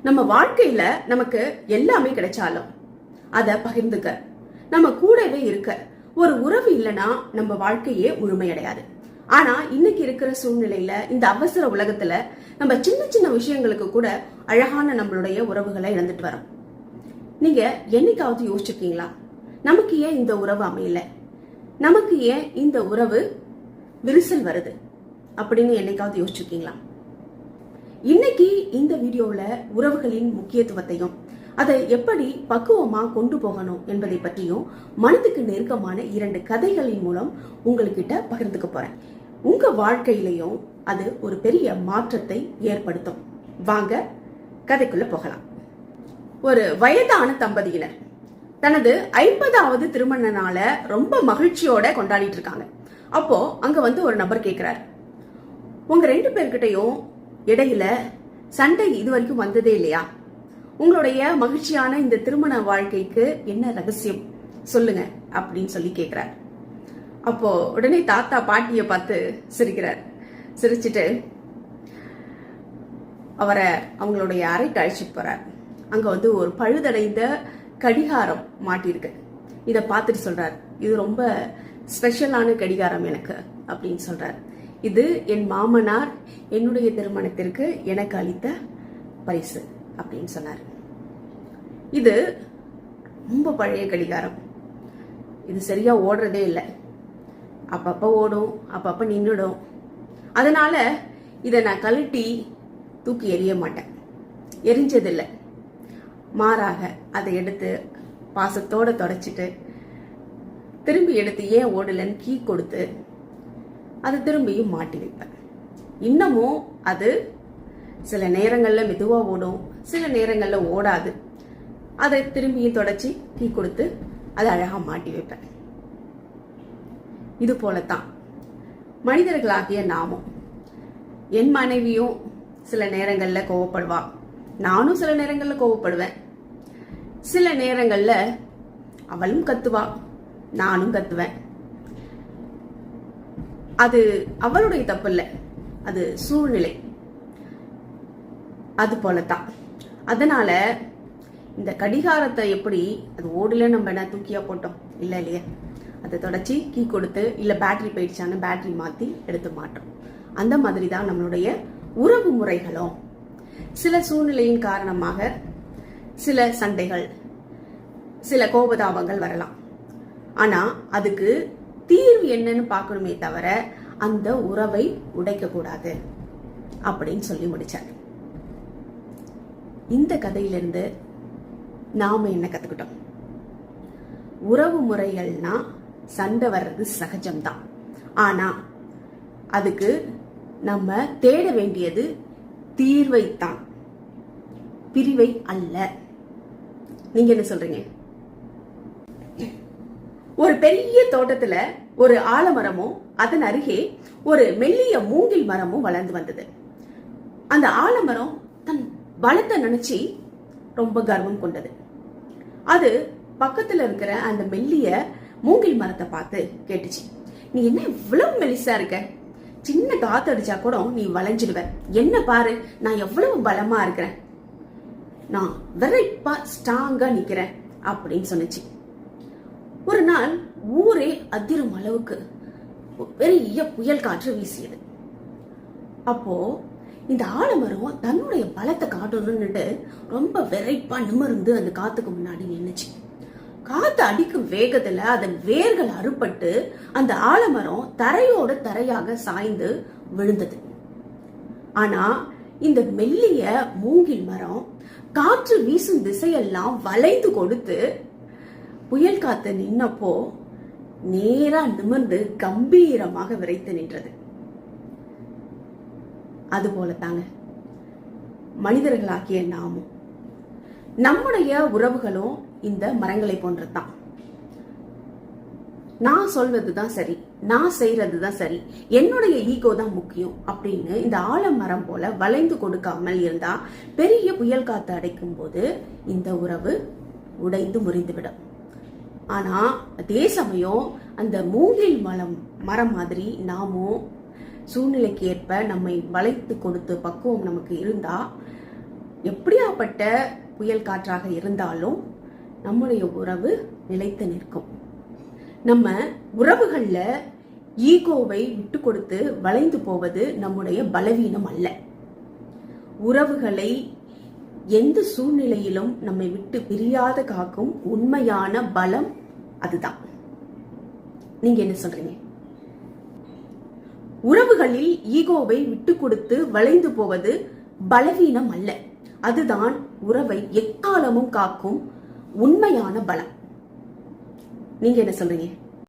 நம்ம வாழ்க்கையில நமக்கு எல்லாமே கிடைச்சாலும் அத பகிர்ந்துக்க, நம்ம கூடவே இருக்க ஒரு உறவு இல்லைன்னா நம்ம வாழ்க்கையே முழுமையடையாது. ஆனா இன்னைக்கு இருக்கிற சூழ்நிலையில, இந்த அவசர உலகத்துல நம்ம சின்ன சின்ன விஷயங்களுக்கு கூட அழகான நம்மளுடைய உறவுகளை இழந்துட்டு வரோம். நீங்க என்னைக்காவது யோசிச்சிருக்கீங்களா, நமக்கு ஏன் இந்த உறவு அமையல, நமக்கு ஏன் இந்த உறவு விரிசல் வருது அப்படின்னு என்னைக்காவது யோசிச்சிருக்கீங்களா? இன்னைக்கு இந்த வீடியோல உறவுகளின் முக்கியத்துவத்தையும் அதை எப்படி பக்குவமா கொண்டு போகணும் என்பதை பற்றியும் மனதுக்கு நெருக்கமான 2 கதைகளின் மூலம் உங்ககிட்ட பகிர்ந்துக்க போறேன். உங்க வாழ்க்கையிலையும் அது ஒரு பெரிய மாற்றத்தை ஏற்படுத்தும். வாங்க கதைக்குள்ள போகலாம். ஒரு வயதான தம்பதியினர் தனது 50வது திருமண நாள ரொம்ப மகிழ்ச்சியோட கொண்டாடிட்டு இருக்காங்க. அப்போ அங்க ஒரு நபர் கேக்குறாரு, உங்க 2 பேர்கிட்டையும் இடையில சண்டை இது வரைக்கும் வந்ததே இல்லையா? உங்களுடைய மகிழ்ச்சியான இந்த திருமண வாழ்க்கைக்கு என்ன ரகசியம் சொல்லுங்க அப்படின்னு சொல்லி கேக்குறார். அப்போ உடனே தாத்தா பாட்டிய பார்த்து சிரிக்கிறார். சிரிச்சுட்டு அவரை அவங்களுடைய அறைக்கு அழைச்சிட்டு போறார். அங்க ஒரு பழுதடைந்த கடிகாரம் மாட்டிருக்கு. இத பார்த்துட்டு சொல்றார், இது ரொம்ப ஸ்பெஷலான கடிகாரம் எனக்கு அப்படின்னு சொல்றார். இது என் மாமனார் என்னுடைய திருமணத்திற்கு எனக்கு அளித்த பரிசு அப்படின்னு சொன்னார். இது ரொம்ப பழைய கடிகாரம், இது சரியா ஓடுறதே இல்லை, அப்பப்ப ஓடும், அப்பப்ப நின்னுடும். அதனால இதை நான் கழட்டி தூக்கி எறிய மாட்டேன், எரிஞ்சதில்லை. மாறாக அதை எடுத்து பாசத்தோட தொடச்சிட்டு திரும்பி எடுத்து ஏன் ஓடலன்னு கீ கொடுத்து அதை திரும்பியும் மாட்டி வைப்பேன். இன்னமும் அது சில நேரங்கள்ல மெதுவா ஓடும், சில நேரங்கள்ல ஓடாது. அதை திரும்பியும் தொடச்சி கீ கொடுத்து அதை அழகா மாட்டி வைப்பேன். இது போலத்தான் மனிதர்களாகிய நாமும். என் மனைவியும் சில நேரங்கள்ல கோவப்படுவா, நானும் சில நேரங்கள்ல கோவப்படுவேன். சில நேரங்கள்ல அவளும் கத்துவா, நானும் கத்துவேன். அது அவளுடைய தப்பு இல்லை, அது சூழ்நிலை. அது போலத்தான். அதனால இந்த கடிகாரத்தை எப்படி அது ஓடல நம்ம என்ன தூக்கியா போட்டோம் இல்ல இல்லையா, அதை தொடச்சி கீ கொடுத்து இல்ல பேட்டரி போயிடுச்சான்னு பேட்டரி மாத்தி எடுத்து மாட்டோம். அந்த மாதிரி தான் நம்மளுடைய உறவு முறைகளும். சில சூழ்நிலையின் காரணமாக சில சண்டைகள், சில கோபதாபங்கள் வரலாம். ஆனா அதுக்கு தீர்வு என்னன்னு பார்க்கணுமே தவிர அந்த உறவை உடைக்க கூடாது அப்படின்னு சொல்லி முடிச்சாங்க. இந்த கதையிலிருந்து நாம என்ன கத்துக்கிட்டோம்? உறவு முறைகள்னா சண்டை வர்றது சகஜம்தான். ஆனா அதுக்கு நம்ம தேட வேண்டியது தீர்வைத்தான், பிரிவை அல்ல. நீங்க என்ன சொல்றீங்க? ஒரு பெரிய தோட்டத்துல ஒரு ஆலமரமும் அதன் அருகே ஒரு மெல்லிய மூங்கில் மரமும் வளர்ந்து வந்தது. அந்த ஆலமரம் தன் பலத்தை நினைச்சு ரொம்ப கர்வம் கொண்டது. அது பக்கத்துல இருக்கிற அந்த மெல்லிய மூங்கில் மரத்தை பார்த்து கேட்டுச்சு, நீ என்ன இவ்வளவு மெலிசா இருக்க, சின்ன காத்து அடிச்சா கூட நீ வளைஞ்சிடுவ, என்ன பாரு நான் எவ்வளவு பலமா இருக்கிறேன், நான் விரைப்பா ஸ்ட்ராங்கா நிக்கிறேன் அப்படின்னு சொன்னிச்சு. ஒரு நாள் ஊரே அதிரும் அளவுக்கு பெரிய புயல் காற்று வீசியது. அப்போ இந்த ஆலமரம் தன்னுடைய பலத்தை காட்டணும்னுட்டு ரொம்ப விரைப்பா நிமிர்ந்து அந்த காத்துக்கு முன்னாடி நின்னுச்சு. காத்து அடிக்கும் வேகத்துல அதன் வேர்கள் அறுபட்டு அந்த ஆலமரம் தரையோட தரையாக சாய்ந்து விழுந்தது. ஆனா இந்த மெல்லிய மூங்கில் மரம் காற்று வீசும் திசையெல்லாம் வளைந்து கொடுத்து புயல் காத்து நின்னப்போ நேரா நிமிர்ந்து கம்பீரமாக விரைத்து நின்றது. அது போலத்தாங்க மனிதர்களாகிய நாமும், நம்முடைய உறவுகளும் இந்த மரங்களை போன்றதுதான். நான் சொல்வதுதான் சரி, நான் செய்யறதுதான் சரி, என்னுடைய ஈகோ தான் முக்கியம் அப்படின்னு இந்த ஆலமரம் போல வளைந்து கொடுக்காமல் இருந்தா பெரிய புயல் காத்து அடைக்கும் போது இந்த உறவு உடைந்து முறிந்துவிடும். ஆனா அதே சமயம் அந்த மூங்கில் மரம் மாதிரி நாமும் சூழ்நிலைக்கு ஏற்ப நம்மை வளைத்து கொடுத்து பக்குவம் நமக்கு இருந்தா எப்படியாப்பட்ட புயல் காற்றாக இருந்தாலும் நம்முடைய உறவு நிலைத்து நிற்கும். நம்ம உறவுகள்ல ஈகோவை விட்டு கொடுத்து வளைந்து போவது நம்முடைய பலவீனம் அல்ல. உறவுகளை எந்த சூழ்நிலையிலும் நம்மை விட்டு பிரியாத காக்கும் உண்மையான பலம் அதுதான். நீங்க என்ன சொல்றீங்க? உறவுகளில் ஈகோவை விட்டு கொடுத்து வளைந்து போவது பலவீனம் அல்ல, அதுதான் உறவை எக்காலமும் காக்கும் உண்மையான பலம். நீங்க என்ன சொல்றீங்க?